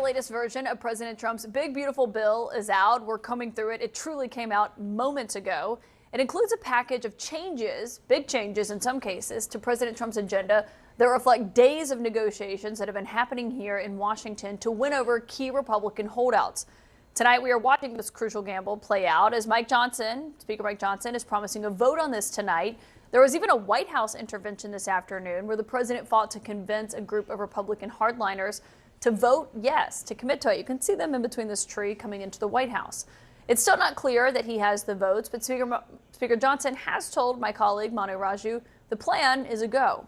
latest version of President Trump's big, beautiful bill is out. We're coming through it. It truly came out moments ago. It includes a package of changes, big changes in some cases, to President Trump's agenda that reflect days of negotiations that have been happening here in Washington to win over key Republican holdouts. Tonight, we are watching this crucial gamble play out as Speaker Mike Johnson, is promising a vote on this tonight. There was even a White House intervention this afternoon where the president fought to convince a group of Republican hardliners to vote yes, to commit to it. You can see them in between this tree coming into the White House. It's still not clear that he has the votes, but Speaker Johnson has told my colleague Manu Raju the plan is a go.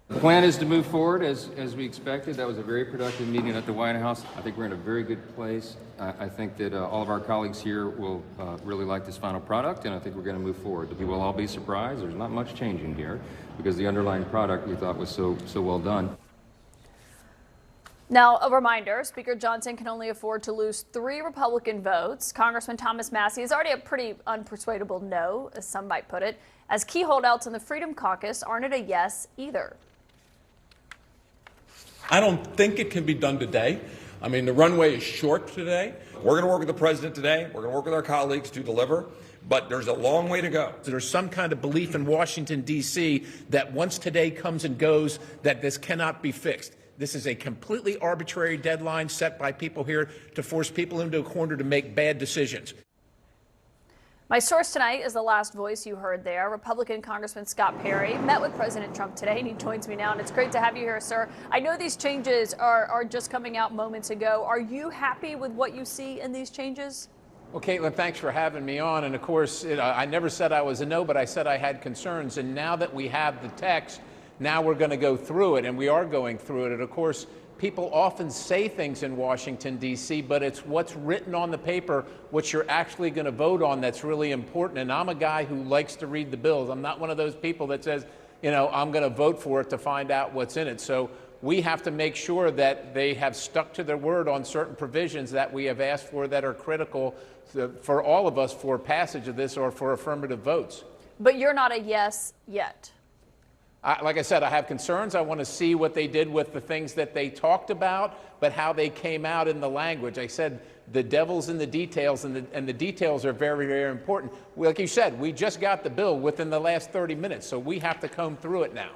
The plan is to move forward as we expected. That was a very productive meeting at the White House. I think we're in a very good place. I think that all of our colleagues here will really like this final product, and I think we're going to move forward. We will all be surprised. There's not much changing here because the underlying product we thought was so well done. Now, a reminder, Speaker Johnson can only afford to lose 3 Republican votes. Congressman Thomas Massie is already a pretty unpersuadable no, as some might put it, as key holdouts in the Freedom Caucus aren't at a yes either. I don't think it can be done today. I mean, the runway is short today. We're going to work with the president today. We're going to work with our colleagues to deliver, but there's a long way to go. There's some kind of belief in Washington, D.C. that once today comes and goes, that this cannot be fixed. This is a completely arbitrary deadline set by people here to force people into a corner to make bad decisions. My source tonight is the last voice you heard there. Republican Congressman Scott Perry met with President Trump today, and he joins me now, and it's great to have you here, sir. I know these changes are just coming out moments ago. Are you happy with what you see in these changes? Well, Caitlin, thanks for having me on. And of course, I never said I was a no, but I said I had concerns. And now that we have the text, now we're going to go through it, and we are going through it. And of course, people often say things in Washington, D.C., but it's what's written on the paper, what you're actually going to vote on, that's really important. And I'm a guy who likes to read the bills. I'm not one of those people that says, I'm going to vote for it to find out what's in it. So we have to make sure that they have stuck to their word on certain provisions that we have asked for that are critical for all of us for passage of this or for affirmative votes. But you're not a yes yet. Like I said, I have concerns. I want to see what they did with the things that they talked about, but how they came out in the language. I said the devil's in the details, and the details are very, very important. Like you said, we just got the bill within the last 30 minutes, so we have to comb through it now.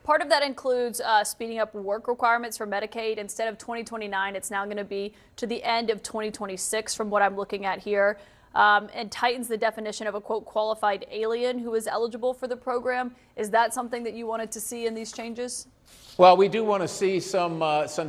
Part of that includes speeding up work requirements for Medicaid. Instead of 2029, it's now going to be to the end of 2026 from what I'm looking at here. And tightens the definition of a, quote, qualified alien who is eligible for the program. Is that something that you wanted to see in these changes? Well, we do want to see some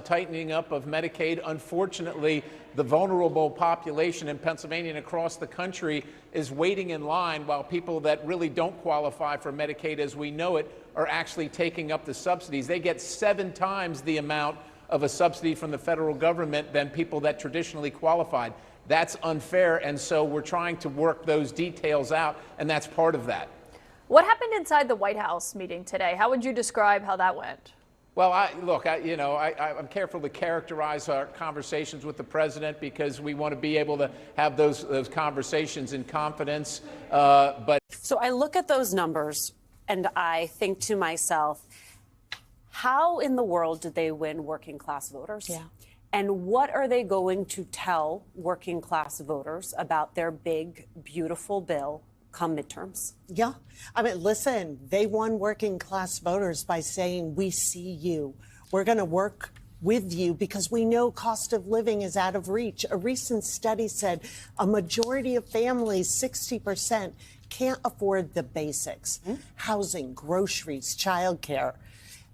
tightening up of Medicaid. Unfortunately, the vulnerable population in Pennsylvania and across the country is waiting in line while people that really don't qualify for Medicaid as we know it are actually taking up the subsidies. They get 7 times the amount of a subsidy from the federal government than people that traditionally qualified. That's unfair, and so we're trying to work those details out, and that's part of that. What happened inside the White House meeting today? How would you describe how that went? Well, I'm careful to characterize our conversations with the president because we want to be able to have those conversations in confidence. So I look at those numbers, and I think to myself, how in the world did they win working class voters? Yeah. And what are they going to tell working class voters about their big, beautiful bill come midterms? Yeah. I mean, listen, they won working class voters by saying, we see you. We're going to work with you because we know cost of living is out of reach. A recent study said a majority of families, 60%, can't afford the basics, housing, groceries, childcare.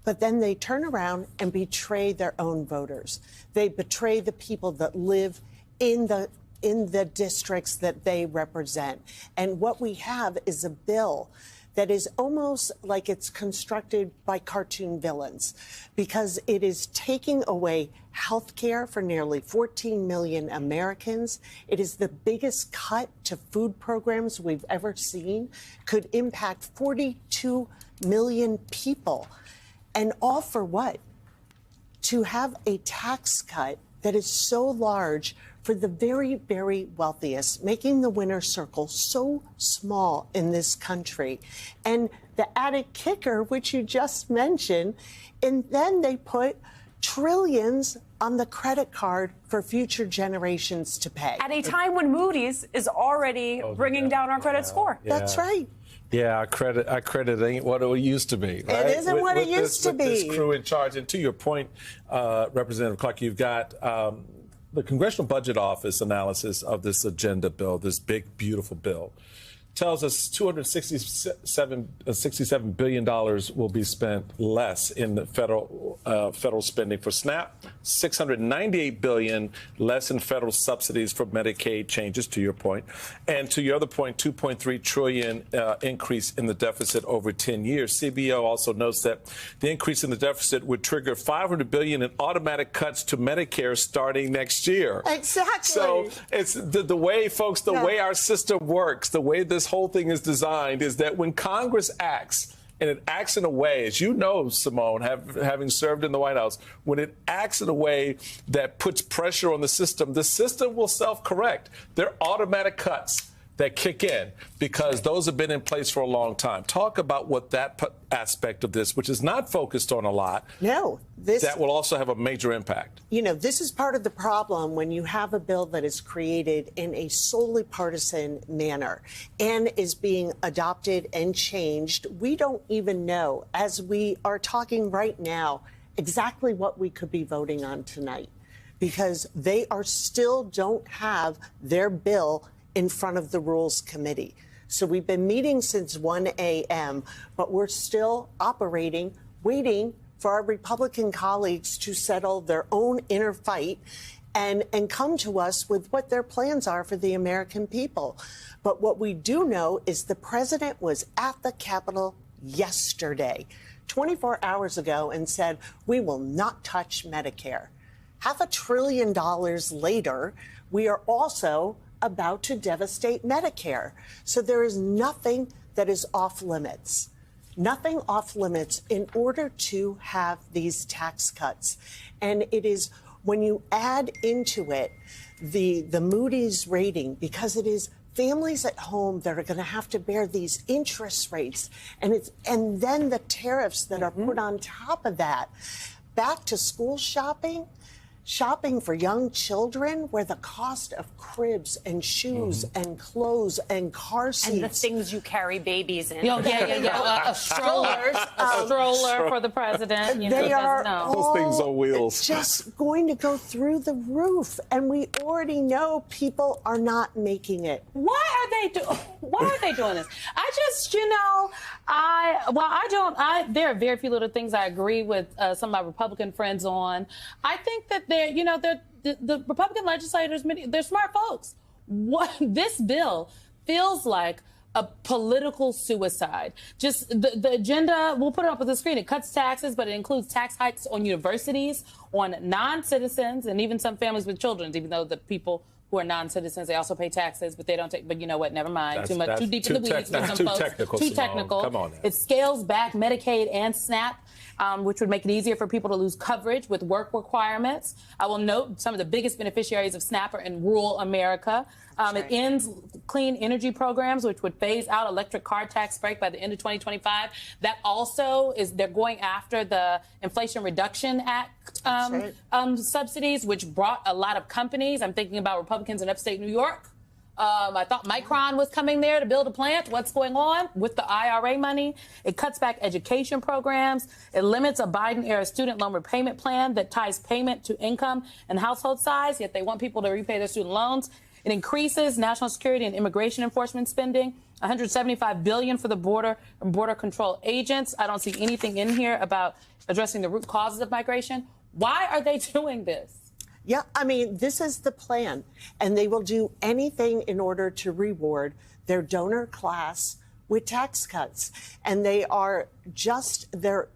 But then they turn around and betray their own voters. They betray the people that live in the districts that they represent. And what we have is a bill that is almost like it's constructed by cartoon villains because it is taking away health care for nearly 14 million Americans. It is the biggest cut to food programs we've ever seen, could impact 42 million people. And all for what? To have a tax cut that is so large for the very, very wealthiest, making the winner's circle so small in this country. And the added kicker, which you just mentioned, and then they put trillions on the credit card for future generations to pay. At a time when Moody's is already bringing down our credit score. That's right. Yeah, our credit ain't what it used to be. Right? It isn't what it used to be. With this crew in charge. And to your point, Representative Clark, you've got the Congressional Budget Office analysis of this agenda bill, this big, beautiful bill, tells us $267 billion will be spent less in the federal spending for SNAP, $698 billion less in federal subsidies for Medicaid changes, to your point, and to your other point, $2.3 trillion increase in the deficit over 10 years. CBO also notes that the increase in the deficit would trigger $500 billion in automatic cuts to Medicare starting next year. Exactly. So it's the way, folks, the way our system works, the way this whole thing is designed is that when Congress acts, and it acts in a way, as you know, Simone, having served in the White House, when it acts in a way that puts pressure on the system will self-correct. They're automatic cuts that kick in because those have been in place for a long time. Talk about what that aspect of this, which is not focused on a lot, that will also have a major impact. You know, this is part of the problem when you have a bill that is created in a solely partisan manner and is being adopted and changed. We don't even know, as we are talking right now, exactly what we could be voting on tonight because they still don't have their bill in front of the Rules Committee. So we've been meeting since 1 a.m., but we're still operating, waiting for our Republican colleagues to settle their own inner fight and come to us with what their plans are for the American people. But what we do know is the president was at the Capitol yesterday, 24 hours ago, and said, we will not touch Medicare. $500 billion later, we are also about to devastate Medicare. So there is nothing that is off limits. Nothing off limits in order to have these tax cuts. And it is when you add into it the Moody's rating, because it is families at home that are going to have to bear these interest rates, and then the tariffs that are put on top of that. Back to school shopping for young children, where the cost of cribs and shoes and clothes and car seats. And the things you carry babies in. A stroller for the president. You They are those things on wheels. Just going to go through the roof. And we already know people are not making it. Why are they doing this? There are very few little things I agree with some of my Republican friends on. I think that the Republican legislators, they're smart folks. This bill feels like a political suicide. Just the agenda, we'll put it up on the screen. It cuts taxes, but it includes tax hikes on universities, on non-citizens, and even some families with children, even though the people who are non-citizens, they also pay taxes, but they don't take, but you know what, never mind. Too deep in the weeds for some folks. Too technical. Come on now. It scales back Medicaid and SNAP, which would make it easier for people to lose coverage with work requirements. I will note some of the biggest beneficiaries of SNAP are in rural America. It ends clean energy programs, which would phase out electric car tax break by the end of 2025. That also they're going after the Inflation Reduction Act subsidies, which brought a lot of companies. I'm thinking about Republicans in upstate New York. I thought Micron was coming there to build a plant. What's going on with the IRA money? It cuts back education programs. It limits a Biden-era student loan repayment plan that ties payment to income and household size, yet they want people to repay their student loans. It increases national security and immigration enforcement spending, $175 billion for the border and border control agents. I don't see anything in here about addressing the root causes of migration. Why are they doing this? Yeah, I mean, this is the plan, and they will do anything in order to reward their donor class with tax cuts. And their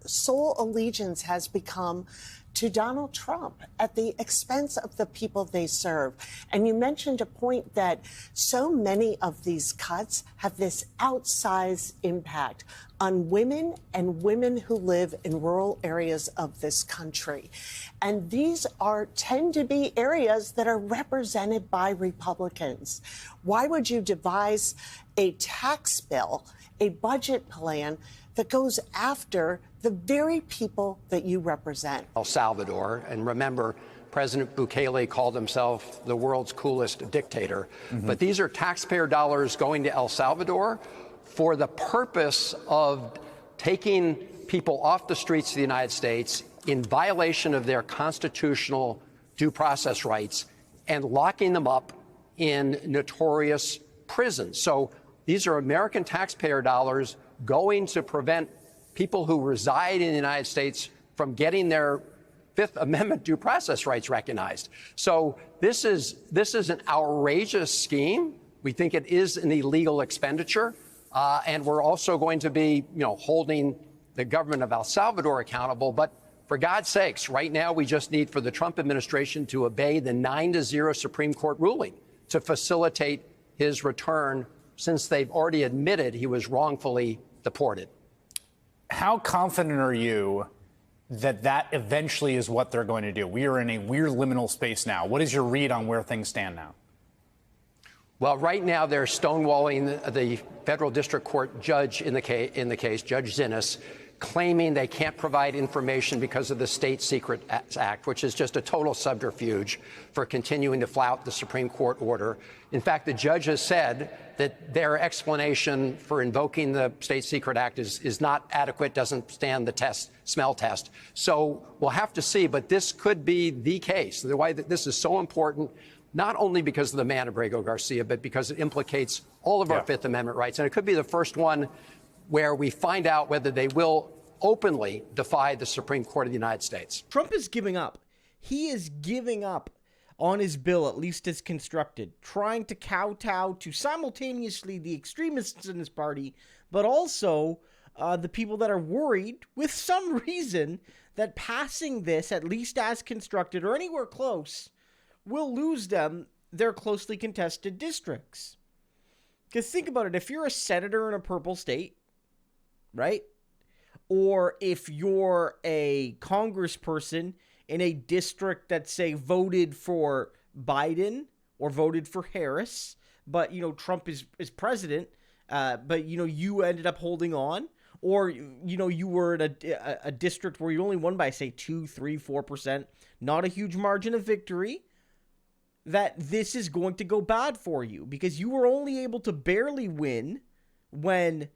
sole allegiance has become to Donald Trump at the expense of the people they serve. And you mentioned a point that so many of these cuts have this outsized impact on women and women who live in rural areas of this country. And these tend to be areas that are represented by Republicans. Why would you devise a tax bill, a budget plan that goes after the very people that you represent. El Salvador, and remember, President Bukele called himself the world's coolest dictator. But these are taxpayer dollars going to El Salvador for the purpose of taking people off the streets of the United States in violation of their constitutional due process rights and locking them up in notorious prisons. So these are American taxpayer dollars going to prevent people who reside in the United States from getting their Fifth Amendment due process rights recognized. So this is an outrageous scheme. We think it is an illegal expenditure, and we're also going to be, holding the government of El Salvador accountable. But for God's sakes, right now we just need for the Trump administration to obey the 9-0 Supreme Court ruling to facilitate his return, since they've already admitted he was wrongfully deported. How confident are you that eventually is what they're going to do? We are in a weird liminal space now. What is your read on where things stand now? Well, right now they're stonewalling the federal district court judge in the case, Judge Zinnes, claiming they can't provide information because of the State Secret Act, which is just a total subterfuge for continuing to flout the Supreme Court order. In fact, the judge has said that their explanation for invoking the State Secret Act is not adequate, doesn't stand the smell test. So we'll have to see, but this could be the case. The why that this is so important, not only because of the man Abrego Garcia, but because it implicates all of our Fifth Amendment rights. And it could be the first one where we find out whether they will openly defy the Supreme Court of the United States. Trump is giving up. He is giving up on his bill, at least as constructed, trying to kowtow to simultaneously the extremists in his party, but also the people that are worried, with some reason, that passing this, at least as constructed or anywhere close, will lose them their closely contested districts. Because think about it, if you're a senator in a purple state, right? Or if you're a congressperson in a district that, say, voted for Biden or voted for Harris, but, Trump is president, but, you ended up holding on, or, you were in a district where you only won by, say, 2, 3, 4%, not a huge margin of victory, that this is going to go bad for you because you were only able to barely win when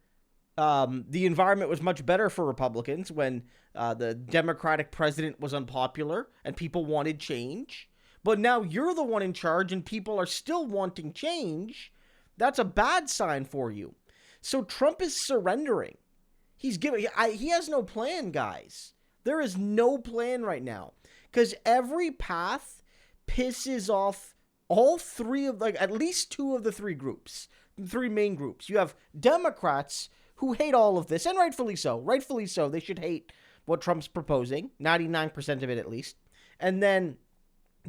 the environment was much better for Republicans, when the Democratic president was unpopular and people wanted change. But now you're the one in charge and people are still wanting change. That's a bad sign for you. So Trump is surrendering. He has no plan, guys. There is no plan right now because every path pisses off all three of, at least two of the three main groups. You have Democrats who hate all of this, and rightfully so. Rightfully so. They should hate what Trump's proposing, 99% of it at least. And then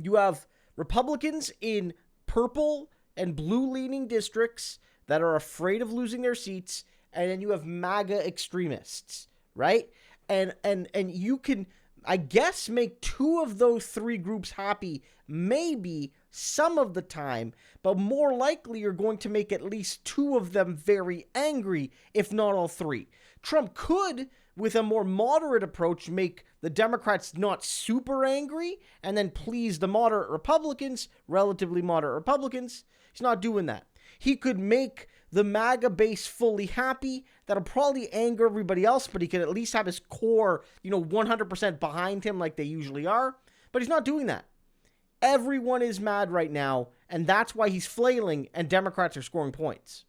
you have Republicans in purple and blue-leaning districts that are afraid of losing their seats, and then you have MAGA extremists, right? And you can, I guess, make two of those three groups happy maybe some of the time, but more likely you're going to make at least two of them very angry, if not all three. Trump could, with a more moderate approach, make the Democrats not super angry and then please the moderate Republicans, relatively moderate Republicans. He's not doing that. He could make the MAGA base fully happy. That'll probably anger everybody else, but he could at least have his core, 100% behind him like they usually are. But he's not doing that. Everyone is mad right now, and that's why he's flailing and Democrats are scoring points.